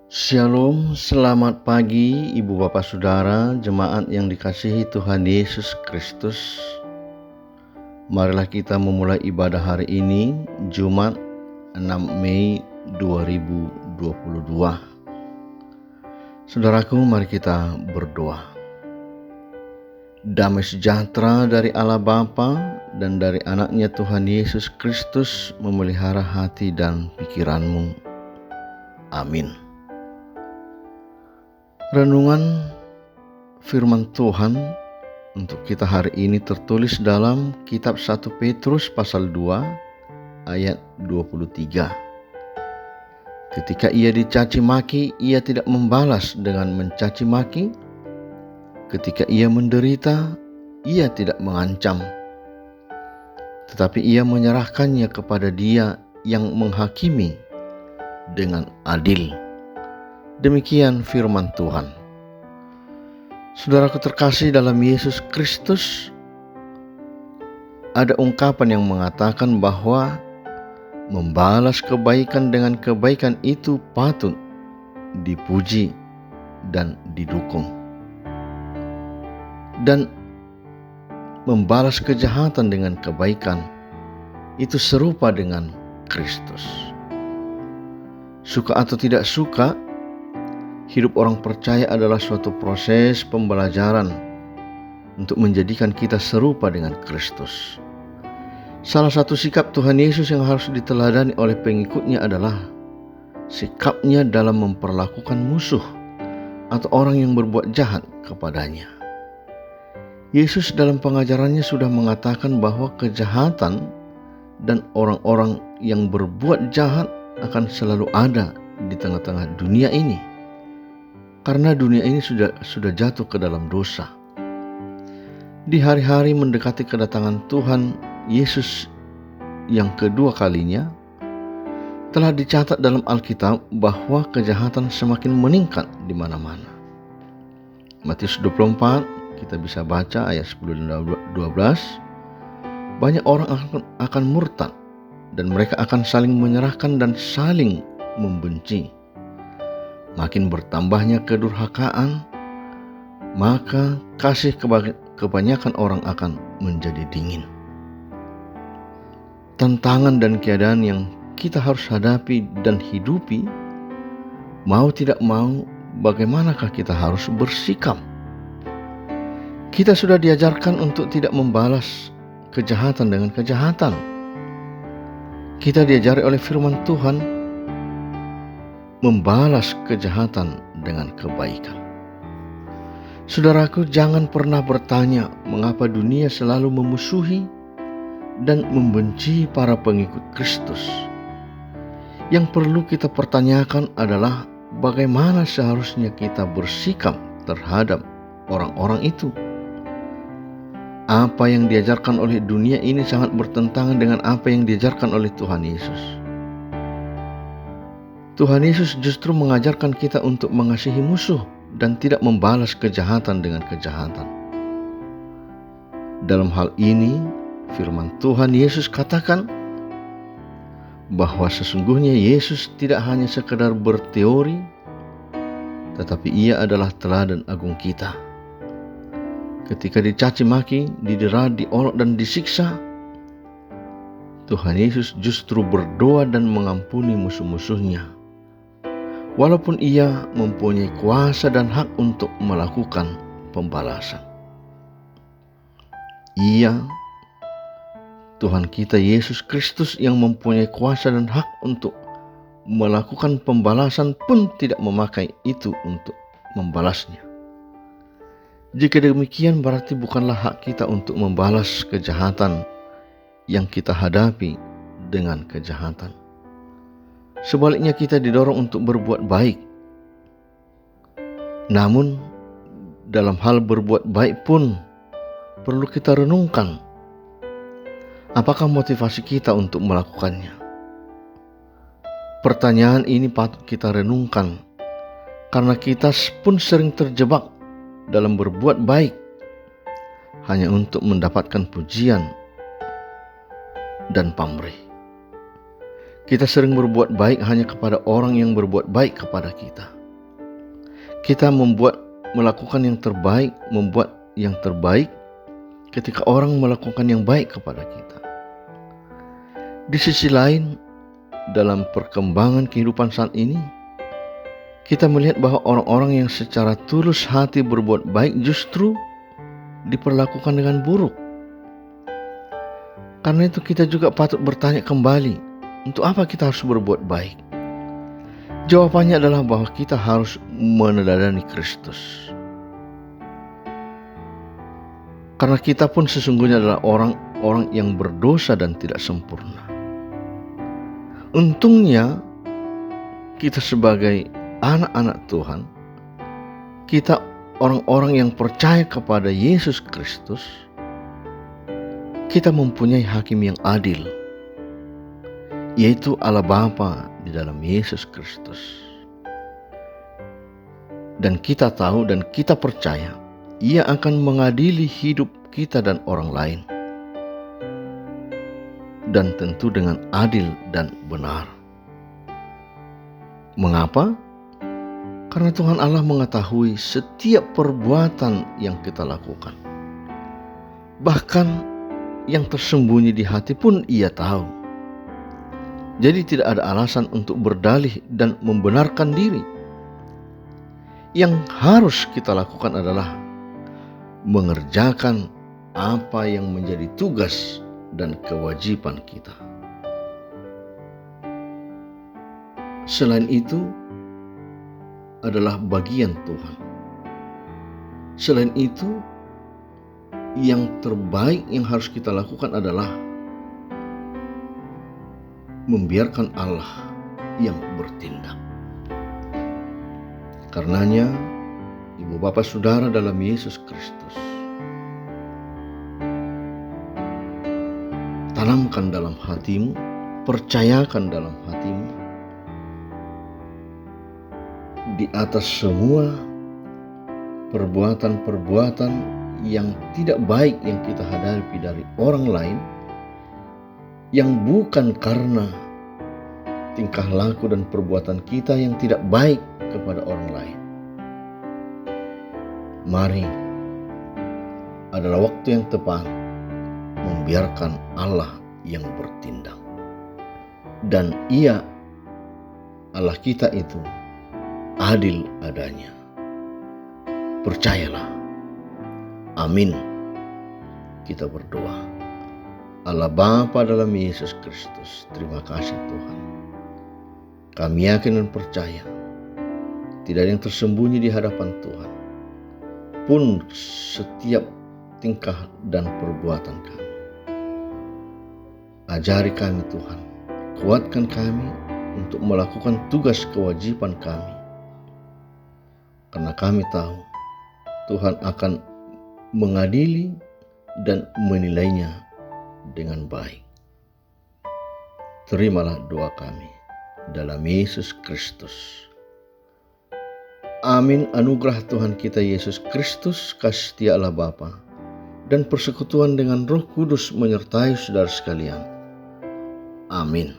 Shalom, selamat pagi Ibu Bapak Saudara, jemaat yang dikasihi Tuhan Yesus Kristus. Marilah kita memulai ibadah hari ini, Jumat 6 Mei 2022. Saudaraku, mari kita berdoa. Damai sejahtera dari Allah Bapa dan dari anaknya Tuhan Yesus Kristus memelihara hati dan pikiranmu. Amin. Renungan firman Tuhan untuk kita hari ini tertulis dalam kitab 1 Petrus pasal 2 ayat 23. Ketika ia dicaci maki, ia tidak membalas dengan mencaci maki. Ketika ia menderita, ia tidak mengancam, tetapi ia menyerahkannya kepada Dia yang menghakimi dengan adil. Demikian firman Tuhan. Saudaraku terkasih dalam Yesus Kristus, ada ungkapan yang mengatakan bahwa membalas kebaikan dengan kebaikan itu patut dipuji dan didukung. Dan membalas kejahatan dengan kebaikan itu serupa dengan Kristus. Suka atau tidak suka, hidup orang percaya adalah suatu proses pembelajaran untuk menjadikan kita serupa dengan Kristus. Salah satu sikap Tuhan Yesus yang harus diteladani oleh pengikutnya adalah sikapnya dalam memperlakukan musuh atau orang yang berbuat jahat kepadanya. Yesus dalam pengajarannya sudah mengatakan bahwa kejahatan dan orang-orang yang berbuat jahat akan selalu ada di tengah-tengah dunia ini. Karena dunia ini sudah jatuh ke dalam dosa. Di hari-hari mendekati kedatangan Tuhan Yesus yang kedua kalinya, telah dicatat dalam Alkitab bahwa kejahatan semakin meningkat di mana-mana. Matius 24, kita bisa baca ayat 10 dan 12. Banyak orang akan murtad dan mereka akan saling menyerahkan dan saling membenci. Makin bertambahnya kedurhakaan, maka kasih kebanyakan orang akan menjadi dingin. Tantangan dan keadaan yang kita harus hadapi dan hidupi, mau tidak mau, bagaimanakah kita harus bersikap? Kita sudah diajarkan untuk tidak membalas kejahatan dengan kejahatan. Kita diajari oleh firman Tuhan membalas kejahatan dengan kebaikan. Saudaraku, jangan pernah bertanya mengapa dunia selalu memusuhi dan membenci para pengikut Kristus. Yang perlu kita pertanyakan adalah bagaimana seharusnya kita bersikap terhadap orang-orang itu. Apa yang diajarkan oleh dunia ini sangat bertentangan dengan apa yang diajarkan oleh Tuhan Yesus. Tuhan Yesus justru mengajarkan kita untuk mengasihi musuh dan tidak membalas kejahatan dengan kejahatan. Dalam hal ini, firman Tuhan Yesus katakan bahwa sesungguhnya Yesus tidak hanya sekedar berteori, tetapi Ia adalah teladan agung kita. Ketika dicaci maki, didera, diolok dan disiksa, Tuhan Yesus justru berdoa dan mengampuni musuh-musuhnya. Walaupun ia mempunyai kuasa dan hak untuk melakukan pembalasan. Ia, Tuhan kita Yesus Kristus yang mempunyai kuasa dan hak untuk melakukan pembalasan pun tidak memakai itu untuk membalasnya. Jika demikian, berarti bukanlah hak kita untuk membalas kejahatan yang kita hadapi dengan kejahatan. Sebaliknya, kita didorong untuk berbuat baik. Namun, dalam hal berbuat baik pun perlu kita renungkan, apakah motivasi kita untuk melakukannya? Pertanyaan ini patut kita renungkan, karena kita pun sering terjebak dalam berbuat baik hanya untuk mendapatkan pujian dan pamrih. Kita sering berbuat baik hanya kepada orang yang berbuat baik kepada kita. Kita melakukan yang terbaik, membuat yang terbaik ketika orang melakukan yang baik kepada kita. Di sisi lain, dalam perkembangan kehidupan saat ini, kita melihat bahwa orang-orang yang secara tulus hati berbuat baik justru diperlakukan dengan buruk. Karena itu kita juga patut bertanya kembali, untuk apa kita harus berbuat baik? Jawabannya adalah bahwa kita harus meneladani Kristus. Karena kita pun sesungguhnya adalah orang-orang yang berdosa dan tidak sempurna. Untungnya kita sebagai anak-anak Tuhan, kita orang-orang yang percaya kepada Yesus Kristus, kita mempunyai hakim yang adil, yaitu Allah Bapa di dalam Yesus Kristus. Dan kita tahu dan kita percaya Ia akan mengadili hidup kita dan orang lain, dan tentu dengan adil dan benar. Mengapa? Karena Tuhan Allah mengetahui setiap perbuatan yang kita lakukan. Bahkan yang tersembunyi di hati pun Ia tahu. Jadi tidak ada alasan untuk berdalih dan membenarkan diri. Yang harus kita lakukan adalah mengerjakan apa yang menjadi tugas dan kewajiban kita. Selain itu adalah bagian Tuhan. Selain itu, yang terbaik yang harus kita lakukan adalah membiarkan Allah yang bertindak. Karenanya, Ibu Bapak Saudara dalam Yesus Kristus, tanamkan dalam hatimu, percayakan dalam hatimu, di atas semua perbuatan-perbuatan yang tidak baik yang kita hadapi dari orang lain, yang bukan karena tingkah laku dan perbuatan kita yang tidak baik kepada orang lain. Mari, adalah waktu yang tepat membiarkan Allah yang bertindak. Dan Ia, Allah kita itu, adil adanya. Percayalah. Amin. Kita berdoa. Allah Bapa dalam Yesus Kristus, terima kasih Tuhan. Kami yakin dan percaya tidak ada yang tersembunyi di hadapan Tuhan, pun setiap tingkah dan perbuatan kami. Ajari kami Tuhan, kuatkan kami untuk melakukan tugas kewajiban kami, karena kami tahu Tuhan akan mengadili dan menilainya dengan baik. Terimalah doa kami dalam Yesus Kristus. Amin. Anugerah Tuhan kita Yesus Kristus, kasih setia Allah Bapa, dan persekutuan dengan Roh Kudus menyertai saudara sekalian. Amin.